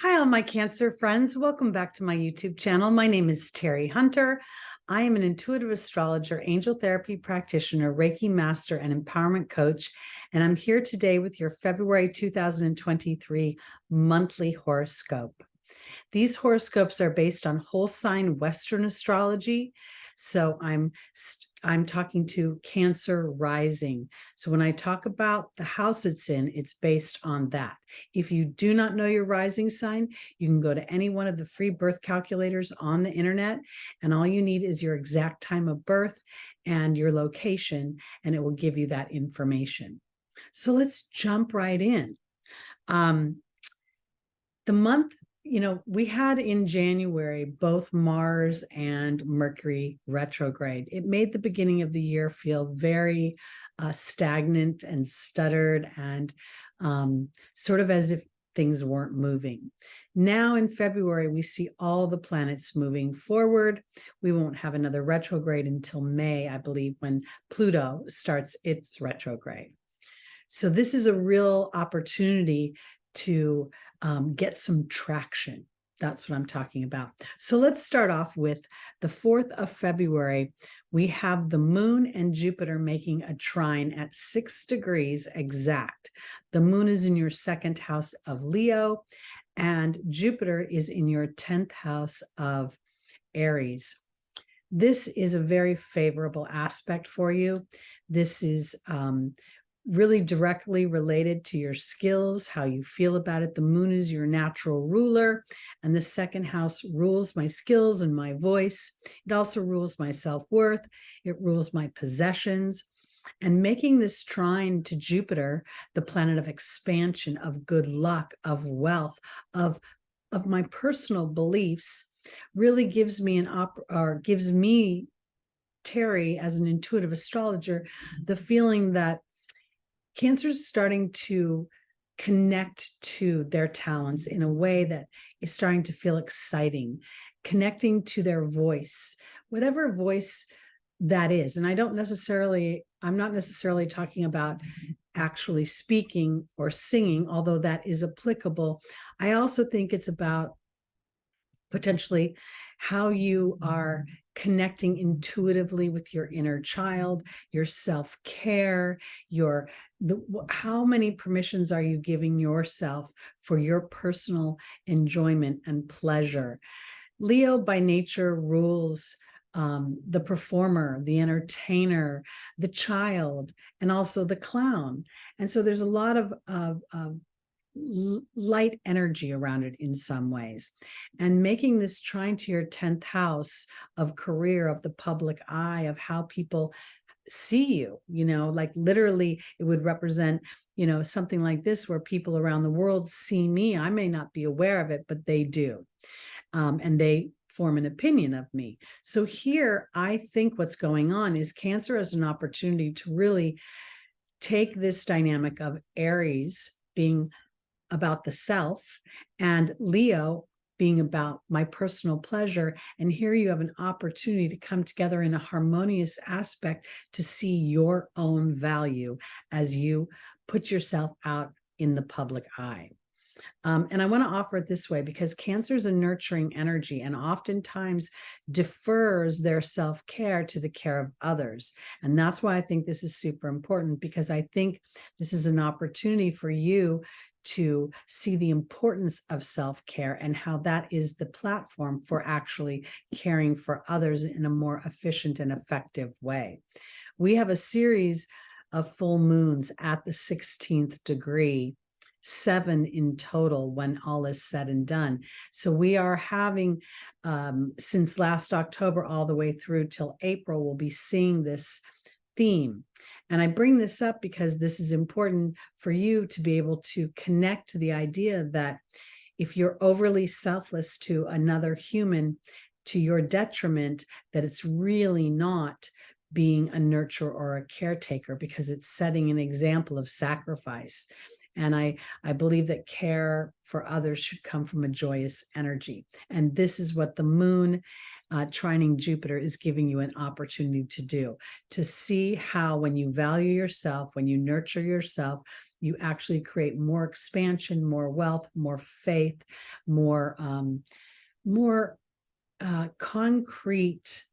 Hi, all my Cancer friends. Welcome back to my YouTube channel. My name is Teri Hunter. I am an intuitive astrologer, angel therapy practitioner, Reiki master, and empowerment coach. And I'm here today with your February 2023 monthly horoscope. These horoscopes are based on whole sign Western astrology. So I'm talking to Cancer rising. So when I talk about the house it's in, it's based on that. If you do not know your rising sign, you can go to any one of the free birth calculators on the internet, and all you need is your exact time of birth and your location, and it will give you that information. So let's jump right in. The month, we had in January both Mars and Mercury retrograde. It made the beginning of the year feel very stagnant and stuttered and sort of as if things weren't moving. Now in February, we see all the planets moving forward. We won't have another retrograde until May, I believe, when Pluto starts its retrograde. So this is a real opportunity to get some traction. That's what I'm talking about. So let's start off with the 4th of February. We have the moon and Jupiter making a trine at 6 degrees exact. The moon is in your 2nd house of Leo, and Jupiter is in your 10th house of Aries. This is a very favorable aspect for you. This is really directly related to your skills, how you feel about it. The moon is your natural ruler, and the 2nd house rules my skills and my voice. It also rules my self-worth. It rules my possessions. And making this trine to Jupiter, the planet of expansion, of good luck, of wealth, of my personal beliefs, really gives me Teri, as an intuitive astrologer, the feeling that Cancer is starting to connect to their talents in a way that is starting to feel exciting, connecting to their voice, whatever voice that is. And I'm not necessarily talking about actually speaking or singing, although that is applicable. I also think it's about potentially how you are connecting intuitively with your inner child, your self-care, how many permissions are you giving yourself for your personal enjoyment and pleasure. Leo by nature rules the performer, the entertainer, the child, and also the clown. And so there's a lot of light energy around it in some ways. And making this trine to your 10th house of career, of the public eye, of how people see you, like literally it would represent, something like this where people around the world see me. I may not be aware of it, but they do. And they form an opinion of me. So here, I think what's going on is Cancer as an opportunity to really take this dynamic of Aries being about the self and Leo being about my personal pleasure. And here you have an opportunity to come together in a harmonious aspect to see your own value as you put yourself out in the public eye. And I want to offer it this way because Cancer is a nurturing energy and oftentimes defers their self-care to the care of others. And that's why I think this is super important, because I think this is an opportunity for you to see the importance of self-care and how that is the platform for actually caring for others in a more efficient and effective way. We have a series of full moons at the 16th degree, 7 in total when all is said and done. So we are having, since last October all the way through till April, we'll be seeing this theme. And I bring this up because this is important for you to be able to connect to the idea that if you're overly selfless to another human to your detriment, that it's really not being a nurturer or a caretaker, because it's setting an example of sacrifice. And I believe that care for others should come from a joyous energy. And this is what the moon trining Jupiter is giving you an opportunity to do, to see how when you value yourself, when you nurture yourself, you actually create more expansion, more wealth, more faith, more concrete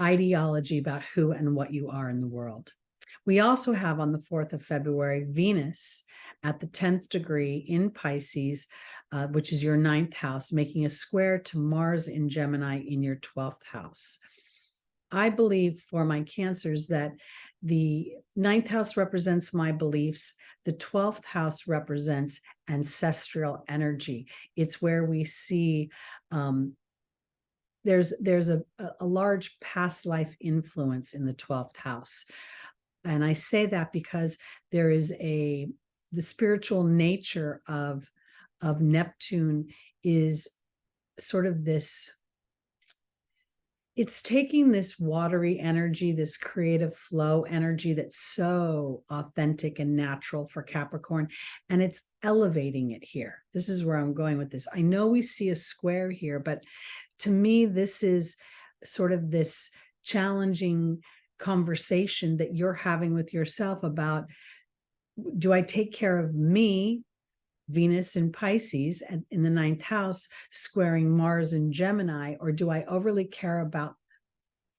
ideology about who and what you are in the world. We also have on the 4th of February, Venus at the 10th degree in Pisces, which is your 9th house, making a square to Mars in Gemini in your 12th house. I believe for my Cancers that the 9th house represents my beliefs. The 12th house represents ancestral energy. It's where we see there's a large past life influence in the 12th house. And I say that because there is the spiritual nature of Neptune is sort of this, it's taking this watery energy, this creative flow energy that's so authentic and natural for Capricorn, and it's elevating it here. This is where I'm going with this. I know we see a square here, but to me, this is sort of this challenging conversation that you're having with yourself about, do I take care of me, Venus in Pisces in the 9th house, squaring Mars in Gemini, or do I overly care about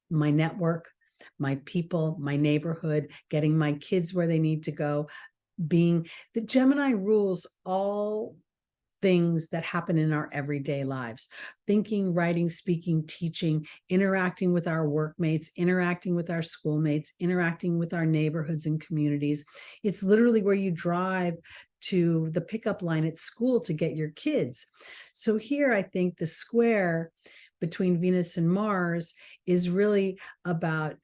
my network, my people, my neighborhood, getting my kids where they need to go, being the Gemini rules all things that happen in our everyday lives, thinking, writing, speaking, teaching, interacting with our workmates, interacting with our schoolmates, interacting with our neighborhoods and communities. It's literally where you drive to the pickup line at school to get your kids. So here, I think the square between Venus and Mars is really about,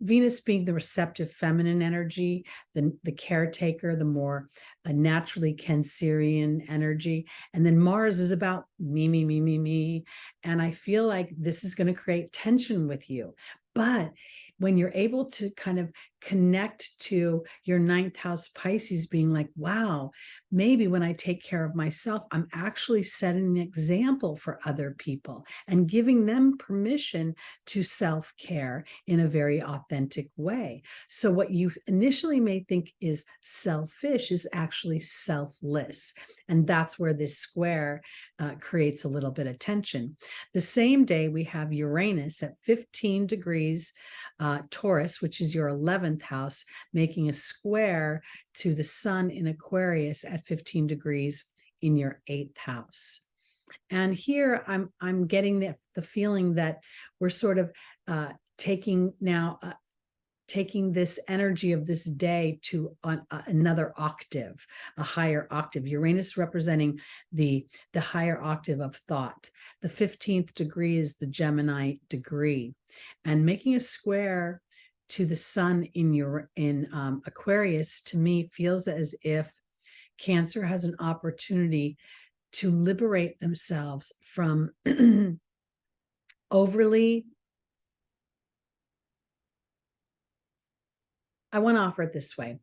Venus being the receptive feminine energy, the caretaker, the more naturally Cancerian energy. And then Mars is about me, me, me, me, me. And I feel like this is going to create tension with you. But when you're able to kind of connect to your 9th house Pisces being like, wow, maybe when I take care of myself, I'm actually setting an example for other people and giving them permission to self-care in a very authentic way. So what you initially may think is selfish is actually selfless. And that's where this square creates a little bit of tension. The same day, we have Uranus at 15 degrees Taurus, which is your 11th house, making a square to the sun in Aquarius at 15 degrees in your 8th house. And here I'm getting the feeling that we're sort of taking this energy of this day to another octave, a higher octave. Uranus representing the higher octave of thought. The 15th degree is the Gemini degree, and making a square to the sun in Aquarius, to me, feels as if Cancer has an opportunity to liberate themselves from overly, I want to offer it this way.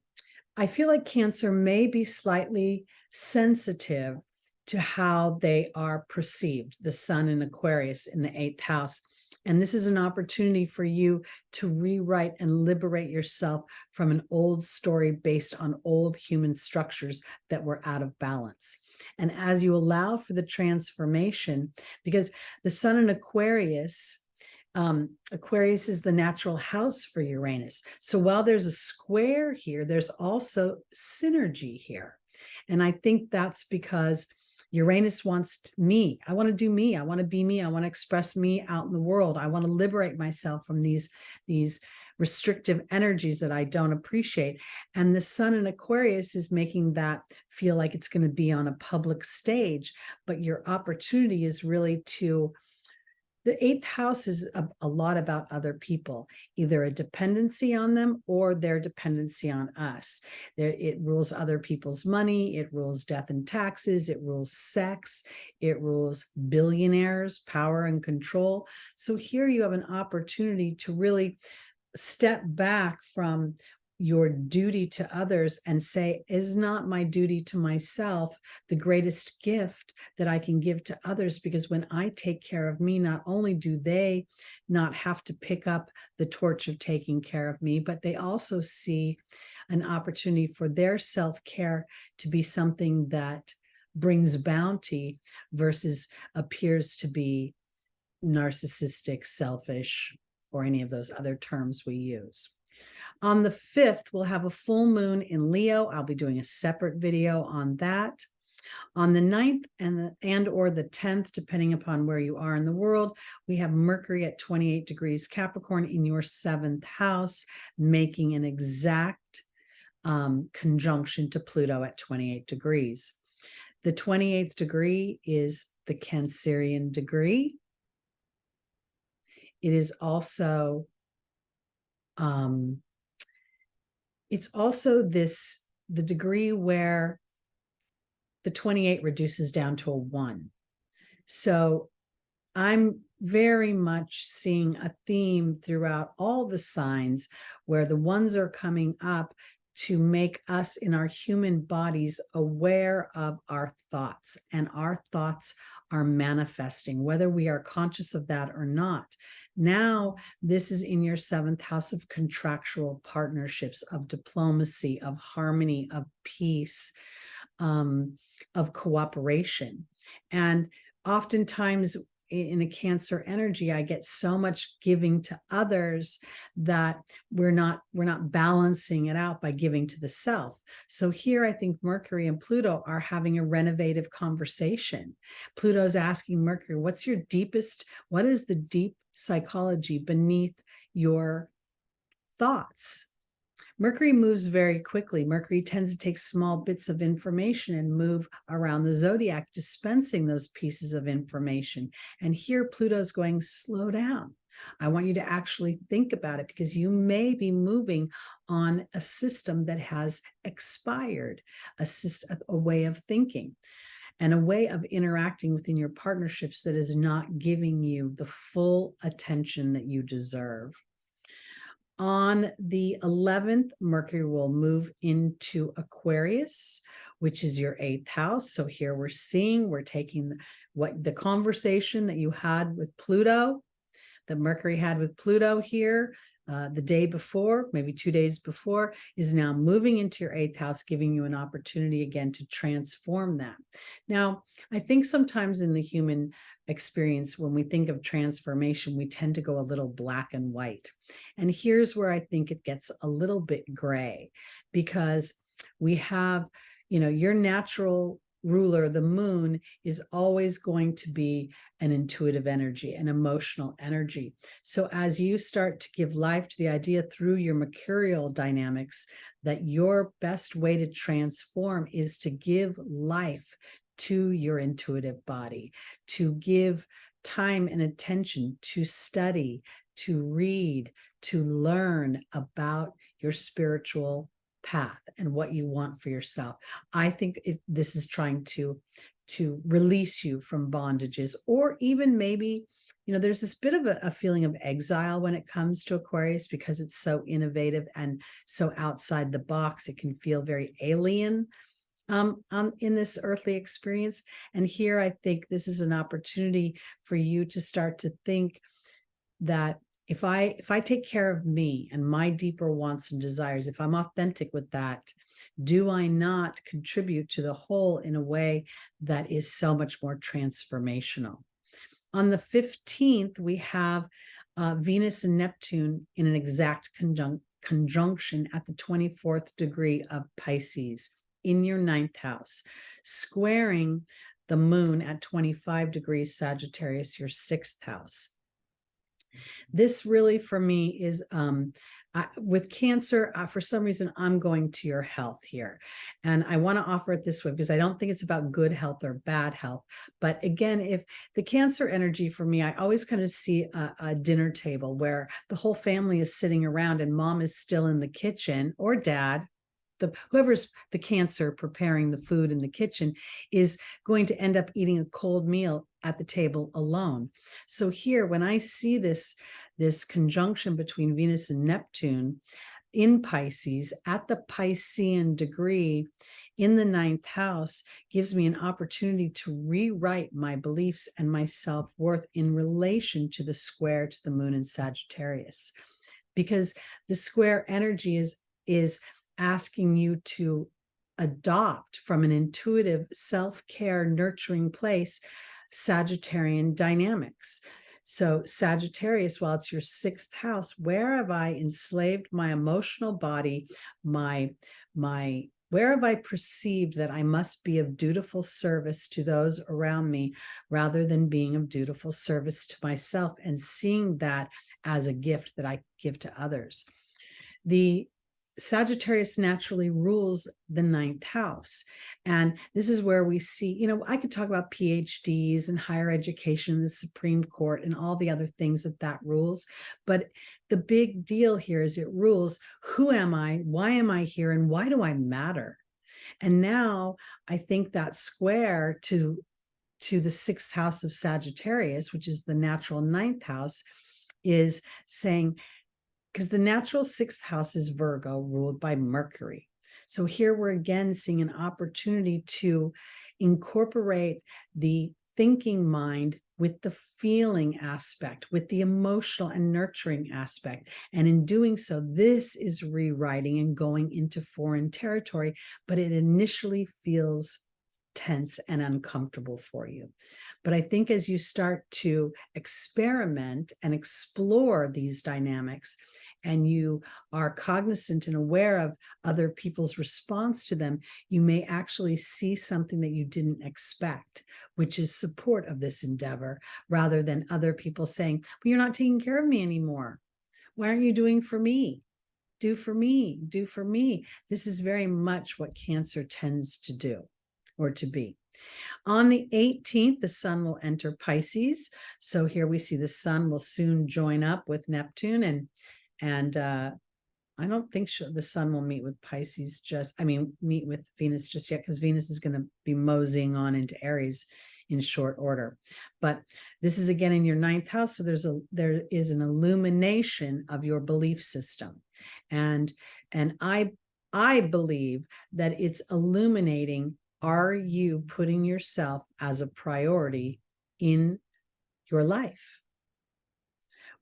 I feel like Cancer may be slightly sensitive to how they are perceived, the sun in Aquarius in the 8th house. And this is an opportunity for you to rewrite and liberate yourself from an old story based on old human structures that were out of balance. And as you allow for the transformation, because the sun in Aquarius, Aquarius is the natural house for Uranus. So while there's a square here, there's also synergy here. And I think that's because Uranus wants me. I want to do me. I want to be me. I want to express me out in the world. I want to liberate myself from these restrictive energies that I don't appreciate. And the sun in Aquarius is making that feel like it's going to be on a public stage. But your opportunity is really to, the 8th house is a lot about other people, either a dependency on them or their dependency on us. It rules other people's money. It rules death and taxes. It rules sex. It rules billionaires, power and control. So here you have an opportunity to really step back from your duty to others and say, is not my duty to myself the greatest gift that I can give to others? Because when I take care of me, not only do they not have to pick up the torch of taking care of me, but they also see an opportunity for their self-care to be something that brings bounty versus appears to be narcissistic, selfish, or any of those other terms we use. On the 5th, we'll have a full moon in Leo. I'll be doing a separate video on that. On the 9th and or the 10th, depending upon where you are in the world, we have Mercury at 28 degrees Capricorn in your 7th house, making an exact conjunction to Pluto at 28 degrees. The 28th degree is the Cancerian degree. It is also the degree where the 28 reduces down to a 1. So I'm very much seeing a theme throughout all the signs where the ones are coming up to make us in our human bodies aware of our thoughts, and our thoughts are manifesting, whether we are conscious of that or not. Now, this is in your 7th house of contractual partnerships, of diplomacy, of harmony, of peace, of cooperation. And oftentimes in a Cancer energy, I get so much giving to others that we're not balancing it out by giving to the self. So here, I think Mercury and Pluto are having a renovative conversation. Pluto's asking Mercury, what is the deep psychology beneath your thoughts? Mercury moves very quickly. Mercury tends to take small bits of information and move around the zodiac, dispensing those pieces of information. And here Pluto's going, slow down. I want you to actually think about it, because you may be moving on a system that has expired, a way of thinking and a way of interacting within your partnerships that is not giving you the full attention that you deserve. On the 11th, Mercury will move into Aquarius, which is your 8th house. So here we're taking the conversation that you had with Pluto, that Mercury had with Pluto here the day before, maybe 2 days before, is now moving into your 8th house, giving you an opportunity again to transform that. Now, I think sometimes in the human experience, when we think of transformation, we tend to go a little black and white. And here's where I think it gets a little bit gray, because we have, your natural ruler, the moon, is always going to be an intuitive energy, an emotional energy. So as you start to give life to the idea through your mercurial dynamics, that your best way to transform is to give life to your intuitive body, to give time and attention to study, to read, to learn about your spiritual path and what you want for yourself. I think this is trying to release you from bondages, or even maybe, there's this bit of a feeling of exile when it comes to Aquarius, because it's so innovative and so outside the box. It can feel very alien in this earthly experience. And here, I think this is an opportunity for you to start to think that if I take care of me and my deeper wants and desires, if I'm authentic with that, do I not contribute to the whole in a way that is so much more transformational? On the 15th, we have Venus and Neptune in an exact conjunction at the 24th degree of Pisces in your 9th house, squaring the moon at 25 degrees Sagittarius, your 6th house. This really, for me, is with Cancer, for some reason, I'm going to your health here. And I want to offer it this way, because I don't think it's about good health or bad health. But again, if the Cancer energy for me, I always kind of see a dinner table where the whole family is sitting around and mom is still in the kitchen, or dad. Whoever's the Cancer preparing the food in the kitchen is going to end up eating a cold meal at the table alone. So here, when I see this conjunction between Venus and Neptune, in Pisces at the Piscean degree in the 9th house gives me an opportunity to rewrite my beliefs and my self-worth in relation to the square to the moon in Sagittarius. Because the square energy is asking you to adopt from an intuitive self-care nurturing place Sagittarian dynamics. So Sagittarius, while it's your 6th house, where have I enslaved my emotional body, where have I perceived that I must be of dutiful service to those around me rather than being of dutiful service to myself and seeing that as a gift that I give to others? The Sagittarius naturally rules the 9th house. And this is where we see, I could talk about PhDs and higher education, the Supreme Court, and all the other things that rules. But the big deal here is it rules who am I, why am I here, and why do I matter? And now I think that square to the 6th house of Sagittarius, which is the natural 9th house, is saying, because the natural 6th house is Virgo, ruled by Mercury. So here we're again seeing an opportunity to incorporate the thinking mind with the feeling aspect, with the emotional and nurturing aspect. And in doing so, this is rewriting and going into foreign territory, but it initially feels tense and uncomfortable for you. But I think as you start to experiment and explore these dynamics, and you are cognizant and aware of other people's response to them, you may actually see something that you didn't expect, which is support of this endeavor, rather than other people saying, well, you're not taking care of me anymore. Why aren't you doing for me? Do for me, do for me. This is very much what Cancer tends to do or to be. On the 18th, the sun will enter Pisces. So here we see the sun will soon join up with Neptune, and I don't think the sun will meet with Pisces meet with Venus just yet, because Venus is going to be moseying on into Aries in short order. But this is again in your 9th house. So there is an illumination of your belief system. And I believe that it's illuminating, are you putting yourself as a priority in your life?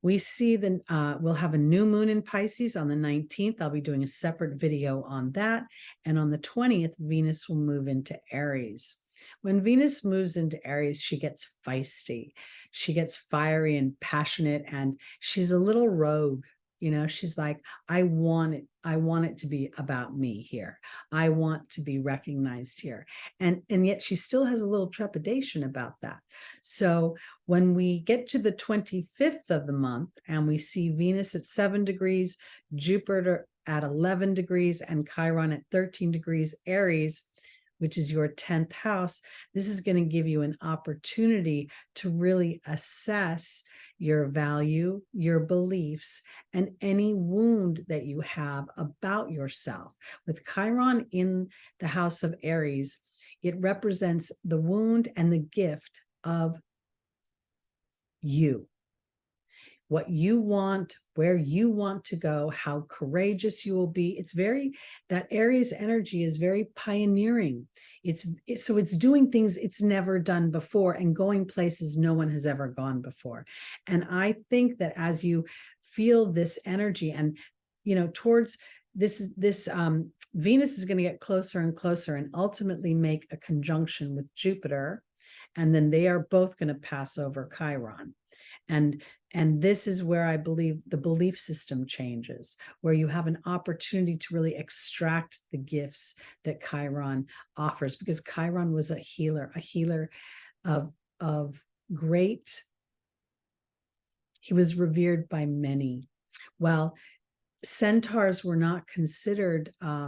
We see we'll have a new moon in Pisces on the 19th. I'll be doing a separate video on that. And on the 20th, Venus will move into Aries. When Venus moves into Aries, she gets feisty. She gets fiery and passionate, and she's a little rogue. She's like, I want it to be about me here. I want to be recognized here. And yet she still has a little trepidation about that. So when we get to the 25th of the month and we see Venus at 7 degrees, Jupiter at 11 degrees, and Chiron at 13 degrees Aries, which is your 10th house, this is going to give you an opportunity to really assess your value, your beliefs, and any wound that you have about yourself. With Chiron in the house of Aries, it represents the wound and the gift of you. What you want, where you want to go, how courageous you will be. That Aries energy is very pioneering. It's doing things it's never done before and going places no one has ever gone before. And I think that as you feel this energy and, towards this Venus is going to get closer and closer and ultimately make a conjunction with Jupiter. And then they are both going to pass over Chiron. And this is where I believe the belief system changes, where you have an opportunity to really extract the gifts that Chiron offers, because Chiron was a healer of great. He was revered by many. Well, centaurs were not considered, I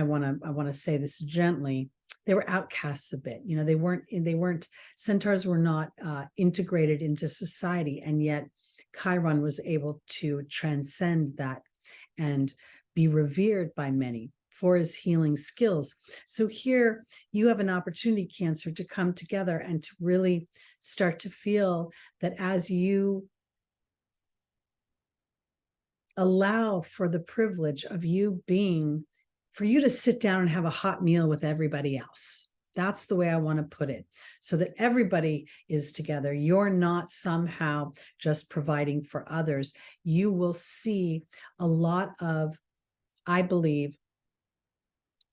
want to say this gently, they were outcasts a bit. Centaurs were not integrated into society, and yet Chiron was able to transcend that and be revered by many for his healing skills. So here you have an opportunity, Cancer, to come together and to really start to feel that as you allow for the privilege of for you to sit down and have a hot meal with everybody else. That's the way I want to put it, so that everybody is together. You're not somehow just providing for others. You will see a lot of, I believe,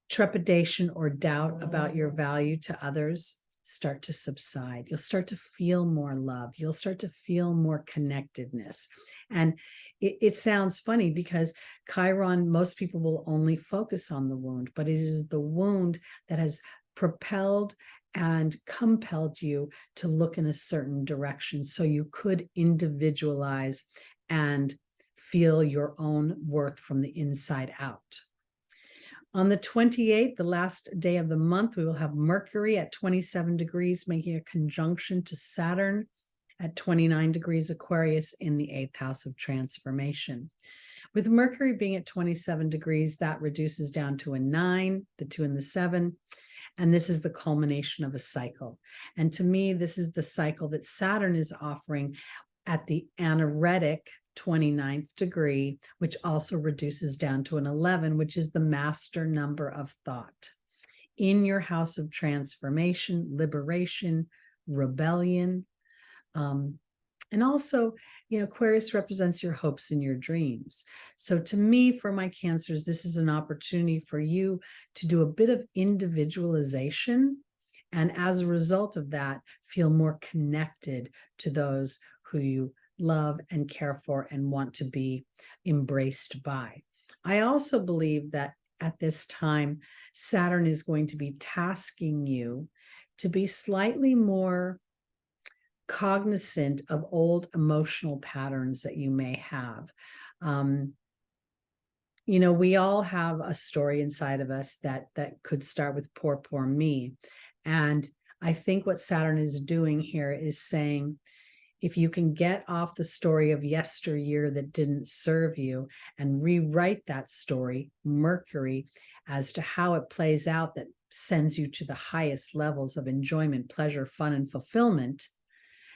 trepidation or doubt about your value to others start to subside. You'll start to feel more love. You'll start to feel more connectedness. And it sounds funny because Chiron, most people will only focus on the wound, but it is the wound that has propelled and compelled you to look in a certain direction so you could individualize and feel your own worth from the inside out. On the 28th, the last day of the month, we will have Mercury at 27 degrees, making a conjunction to Saturn at 29 degrees Aquarius in the 8th house of transformation. With Mercury being at 27 degrees, that reduces down to a 9, the 2 and the 7. And this is the culmination of a cycle. And to me, this is the cycle that Saturn is offering at the anaretic 29th degree, which also reduces down to an 11, which is the master number of thought. In your house of transformation, liberation, rebellion, and also, Aquarius represents your hopes and your dreams. So to me, for my Cancers, this is an opportunity for you to do a bit of individualization. And as a result of that, feel more connected to those who you love and care for and want to be embraced by. I also believe that at this time, Saturn is going to be tasking you to be slightly more cognizant of old emotional patterns that you may have. We all have a story inside of us that could start with poor me. And I think what Saturn is doing here is saying, if you can get off the story of yesteryear that didn't serve you and rewrite that story, Mercury, as to how it plays out that sends you to the highest levels of enjoyment, pleasure, fun, and fulfillment,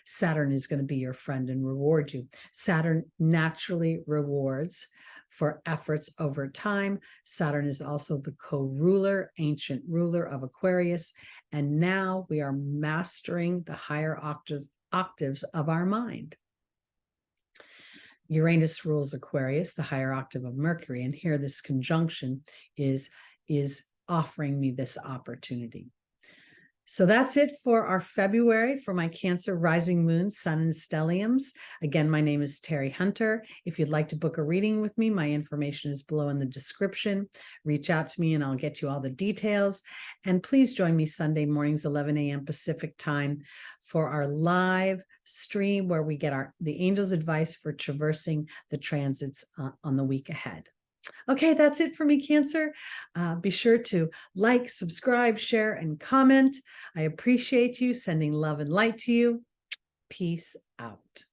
Saturn is going to be your friend and reward you. Saturn naturally rewards for efforts over time. Saturn is also the co-ruler, ancient ruler of Aquarius. And now we are mastering the higher octaves of our mind. Uranus rules Aquarius, the higher octave of Mercury. And here this conjunction is offering me this opportunity. So that's it for our February for my Cancer rising moon, sun, and stelliums. Again, my name is Teri Hunter. If you'd like to book a reading with me, my information is below in the description. Reach out to me and I'll get you all the details. And please join me Sunday mornings, 11 a.m. Pacific time for our live stream where we get the angels' advice for traversing the transits on the week ahead. Okay, that's it for me, Cancer. Be sure to like, subscribe, share, and comment. I appreciate you. Sending love and light to you. Peace out.